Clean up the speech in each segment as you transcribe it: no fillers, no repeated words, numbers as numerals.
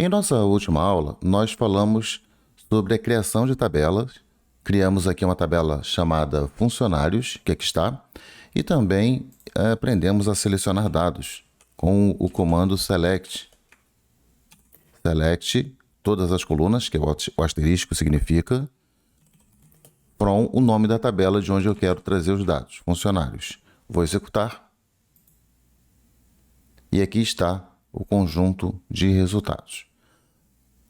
Em nossa última aula, nós falamos sobre a criação de tabelas. Criamos aqui uma tabela chamada funcionários, que aqui está, e também aprendemos a selecionar dados com o comando select. Select todas as colunas, que o asterisco significa, from o nome da tabela de onde eu quero trazer os dados, funcionários. Vou executar. E aqui está o conjunto de resultados.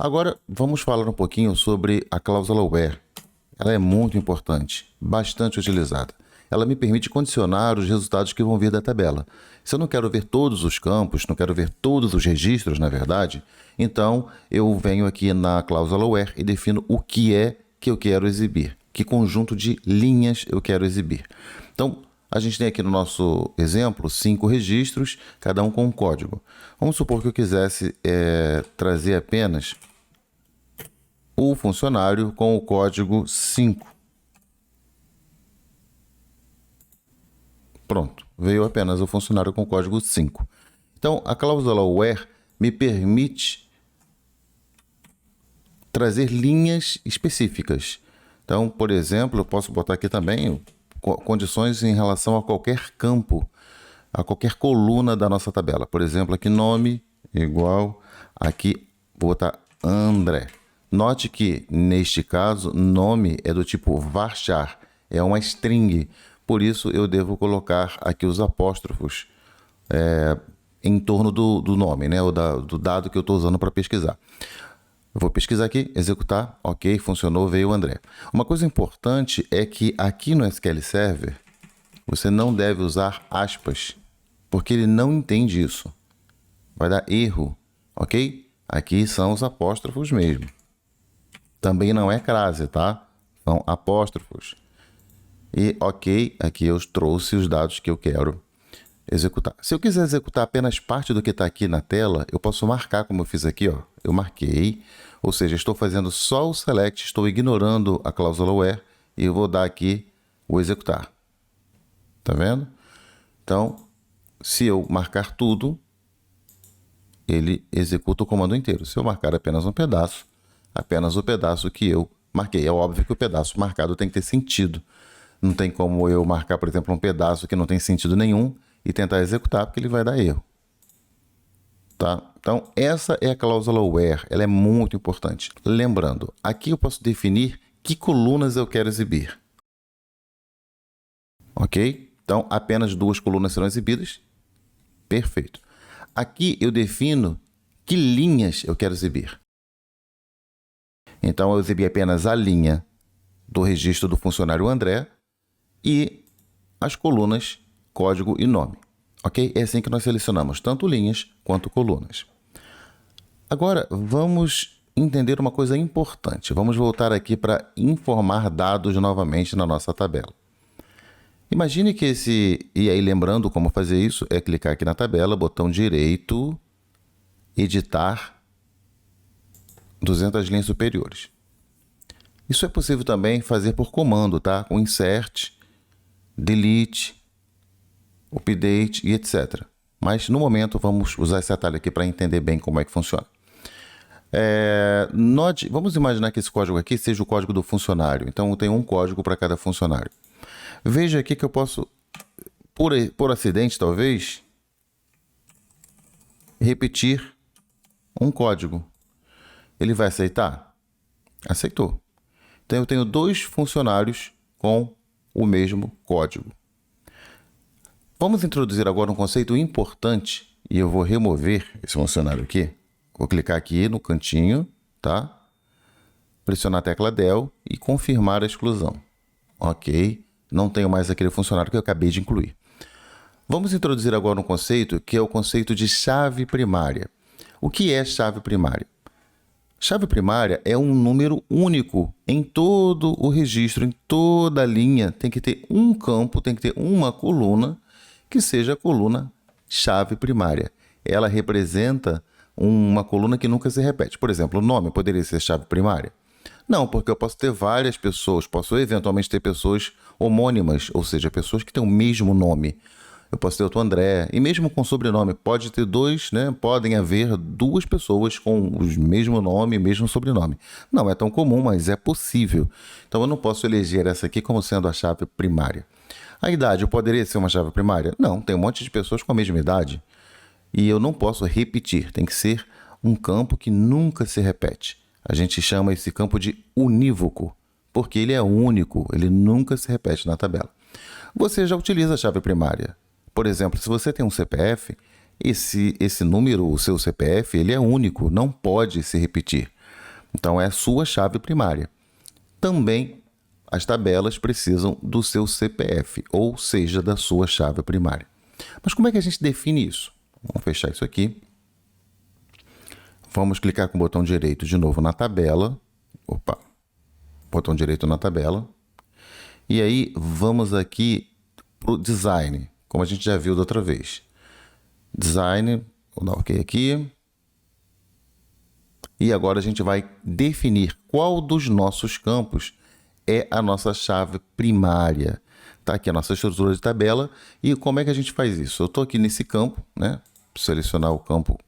Agora, vamos falar um pouquinho sobre a cláusula where. Ela é muito importante, bastante utilizada. Ela me permite condicionar os resultados que vão vir da tabela. Se eu não quero ver todos os campos, não quero ver todos os registros, na verdade, então eu venho aqui na cláusula where e defino o que é que eu quero exibir, que conjunto de linhas eu quero exibir. Então, a gente tem aqui no nosso exemplo 5 registros, cada um com um código. Vamos supor que eu quisesse trazer apenas o funcionário com o código 5. Pronto, veio apenas o funcionário com o código 5. Então, a cláusula where me permite trazer linhas específicas. Então, por exemplo, eu posso botar aqui também condições em relação a qualquer campo, a qualquer coluna da nossa tabela. Por exemplo, aqui nome igual, aqui vou botar André. Note que, neste caso, nome é do tipo varchar, é uma string. Por isso, eu devo colocar aqui os apóstrofos em torno do nome, né? Ou do dado que eu estou usando para pesquisar. Eu vou pesquisar aqui, executar, ok, funcionou, veio o André. Uma coisa importante é que aqui no SQL Server, você não deve usar aspas, porque ele não entende isso. Vai dar erro, ok? Aqui são os apóstrofos mesmo. Também não é crase, tá? São apóstrofos. E ok, aqui eu trouxe os dados que eu quero executar. Se eu quiser executar apenas parte do que está aqui na tela, eu posso marcar como eu fiz aqui, ó. Eu marquei, ou seja, estou fazendo só o select, estou ignorando a cláusula where e eu vou dar aqui o executar. Tá vendo? Então, se eu marcar tudo, ele executa o comando inteiro. Se eu marcar apenas um pedaço, apenas o pedaço que eu marquei. É óbvio que o pedaço marcado tem que ter sentido. Não tem como eu marcar, por exemplo, um pedaço que não tem sentido nenhum e tentar executar, porque ele vai dar erro. Tá? Então, essa é a cláusula where. Ela é muito importante. Lembrando, aqui eu posso definir que colunas eu quero exibir. Ok? Então, apenas 2 colunas serão exibidas. Perfeito. Aqui eu defino que linhas eu quero exibir. Então, eu exibi apenas a linha do registro do funcionário André e as colunas código e nome. Ok? É assim que nós selecionamos tanto linhas quanto colunas. Agora, vamos entender uma coisa importante. Vamos voltar aqui para informar dados novamente na nossa tabela. Imagine que e aí lembrando como fazer isso, é clicar aqui na tabela, botão direito, editar 200 linhas superiores. Isso é possível também fazer por comando, tá? Com insert, delete, update e etc. Mas no momento vamos usar esse atalho aqui para entender bem como é que funciona. Vamos imaginar que esse código aqui seja o código do funcionário. Então eu tenho um código para cada funcionário. Veja aqui que eu posso, por acidente talvez, repetir um código. Ele vai aceitar? Aceitou. Então eu tenho 2 funcionários com o mesmo código. Vamos introduzir agora um conceito importante e eu vou remover esse funcionário aqui. Vou clicar aqui no cantinho, tá? Pressionar a tecla del e confirmar a exclusão. Ok, não tenho mais aquele funcionário que eu acabei de incluir. Vamos introduzir agora um conceito que é o conceito de chave primária. O que é chave primária? Chave primária é um número único em todo o registro, em toda a linha. Tem que ter um campo, tem que ter uma coluna que seja a coluna chave primária. Ela representa uma coluna que nunca se repete. Por exemplo, o nome poderia ser chave primária? Não, porque eu posso ter várias pessoas, posso eventualmente ter pessoas homônimas, ou seja, pessoas que têm o mesmo nome. eu posso ter outro André, e mesmo com sobrenome, pode ter dois, né? Podem haver duas pessoas com o mesmo nome, mesmo sobrenome. Não é tão comum, mas é possível. Então eu não posso eleger essa aqui como sendo a chave primária. A idade poderia ser uma chave primária? Não, tem um monte de pessoas com a mesma idade. E eu não posso repetir, tem que ser um campo que nunca se repete. A gente chama esse campo de unívoco, porque ele é único, ele nunca se repete na tabela. Você já utiliza a chave primária. Por exemplo, se você tem um CPF, esse número, o seu CPF, ele é único, não pode se repetir. Então, é a sua chave primária. Também, as tabelas precisam do seu CPF, ou seja, da sua chave primária. Mas como é que a gente define isso? Vamos fechar isso aqui. Vamos clicar com o botão direito de novo na tabela. Opa! Botão direito na tabela. E aí, vamos aqui para o design, como a gente já viu da outra vez. Design, vou dar OK aqui. E agora a gente vai definir qual dos nossos campos é a nossa chave primária. Tá aqui a nossa estrutura de tabela. E como é que a gente faz isso? Eu estou aqui nesse campo, né? Selecionar o campo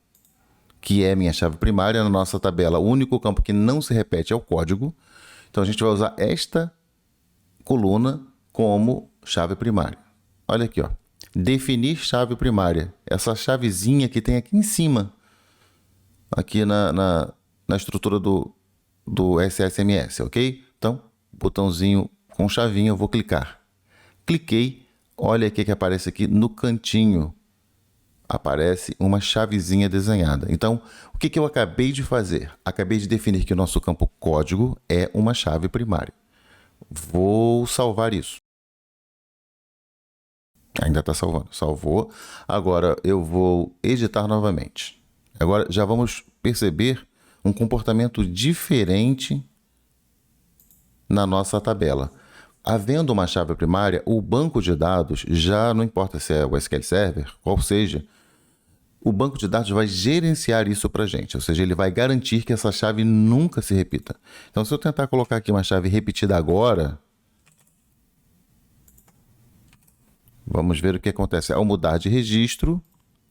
que é minha chave primária. Na nossa tabela, o único campo que não se repete é o código. Então, a gente vai usar esta coluna como chave primária. Olha aqui, ó. Definir chave primária. Essa chavezinha que tem aqui em cima, aqui na estrutura do SSMS, ok? Então, botãozinho com chavinha, eu vou clicar. Cliquei, olha o que aparece aqui no cantinho. Aparece uma chavezinha desenhada. Então, o que eu acabei de fazer? Acabei de definir que o nosso campo código é uma chave primária. Vou salvar isso. Ainda está salvando. Salvou. Agora, eu vou editar novamente. Agora, já vamos perceber um comportamento diferente na nossa tabela. Havendo uma chave primária, o banco de dados, já não importa se é o SQL Server, qual seja, o banco de dados vai gerenciar isso para a gente, ou seja, ele vai garantir que essa chave nunca se repita. Então, se eu tentar colocar aqui uma chave repetida agora, vamos ver o que acontece. Ao mudar de registro,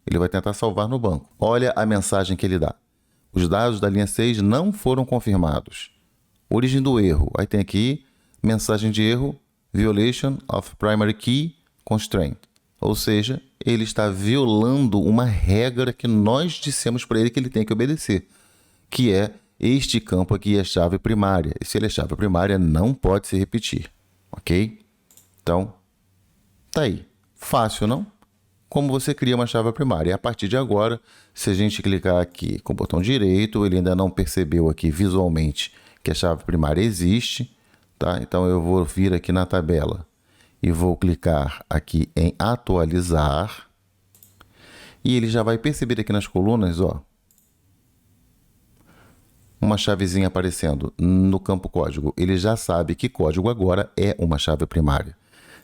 ele vai tentar salvar no banco. Olha a mensagem que ele dá. Os dados da linha 6 não foram confirmados. Origem do erro. Aí tem aqui, mensagem de erro, violation of primary key constraint. Ou seja, ele está violando uma regra que nós dissemos para ele que ele tem que obedecer, que é este campo aqui é chave primária. E se ele é chave primária, não pode se repetir, ok? Então, tá aí. Fácil, não? Como você cria uma chave primária. E a partir de agora, se a gente clicar aqui com o botão direito, ele ainda não percebeu aqui visualmente que a chave primária existe, tá? Então, eu vou vir aqui na tabela e vou clicar aqui em atualizar. E ele já vai perceber aqui nas colunas, ó, uma chavezinha aparecendo no campo código. Ele já sabe que código agora é uma chave primária.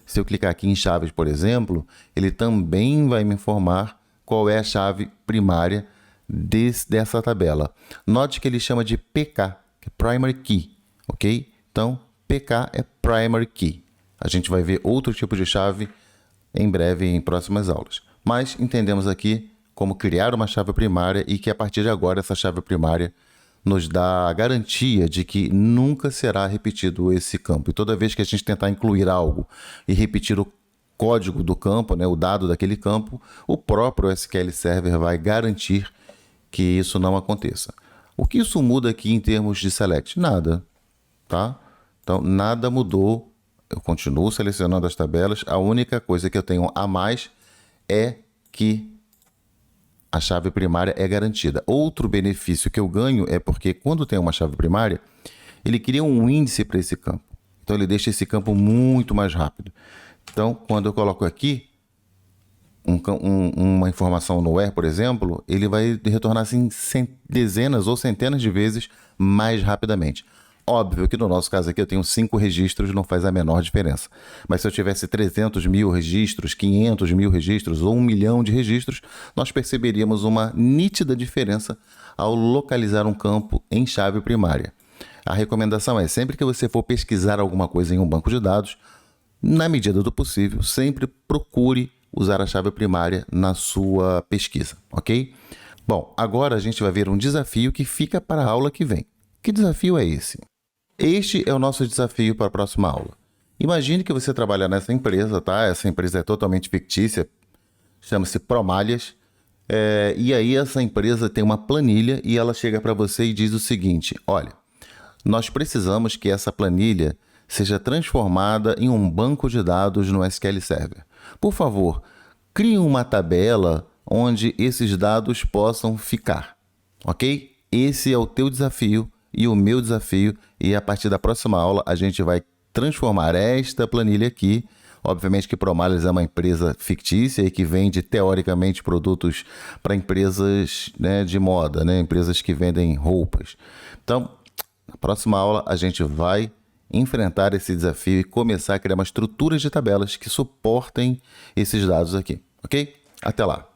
Se eu clicar aqui em chaves, por exemplo, ele também vai me informar qual é a chave primária dessa tabela. Note que ele chama de PK, que é Primary Key, ok? Então, PK é Primary Key. A gente vai ver outro tipo de chave em breve em próximas aulas. Mas entendemos aqui como criar uma chave primária e que a partir de agora essa chave primária nos dá a garantia de que nunca será repetido esse campo. E toda vez que a gente tentar incluir algo e repetir o código do campo, né, o dado daquele campo, o próprio SQL Server vai garantir que isso não aconteça. O que isso muda aqui em termos de select? Nada, tá? Então, nada mudou. Eu continuo selecionando as tabelas. A única coisa que eu tenho a mais é que a chave primária é garantida. Outro benefício que eu ganho é porque quando tem uma chave primária, ele cria um índice para esse campo. Então, ele deixa esse campo muito mais rápido. Então, quando eu coloco aqui uma informação no where, por exemplo, ele vai retornar assim dezenas ou centenas de vezes mais rapidamente. Óbvio que no nosso caso aqui eu tenho 5 registros, não faz a menor diferença. Mas se eu tivesse 300 mil registros, 500 mil registros ou 1 milhão de registros, nós perceberíamos uma nítida diferença ao localizar um campo em chave primária. A recomendação é, sempre que você for pesquisar alguma coisa em um banco de dados, na medida do possível, sempre procure usar a chave primária na sua pesquisa, ok? Bom, agora a gente vai ver um desafio que fica para a aula que vem. Que desafio é esse? Este é o nosso desafio para a próxima aula. Imagine que você trabalha nessa empresa, tá? Essa empresa é totalmente fictícia, chama-se Promalhas. E aí essa empresa tem uma planilha e ela chega para você e diz o seguinte: olha, nós precisamos que essa planilha seja transformada em um banco de dados no SQL Server. Por favor, crie uma tabela onde esses dados possam ficar, ok? Esse é o teu desafio e o meu desafio, e a partir da próxima aula a gente vai transformar esta planilha aqui. Obviamente que Promalhas é uma empresa fictícia e que vende, teoricamente, produtos para empresas, né, de moda, né, empresas que vendem roupas. Então, na próxima aula, a gente vai enfrentar esse desafio e começar a criar uma estrutura de tabelas que suportem esses dados aqui, ok? Até lá!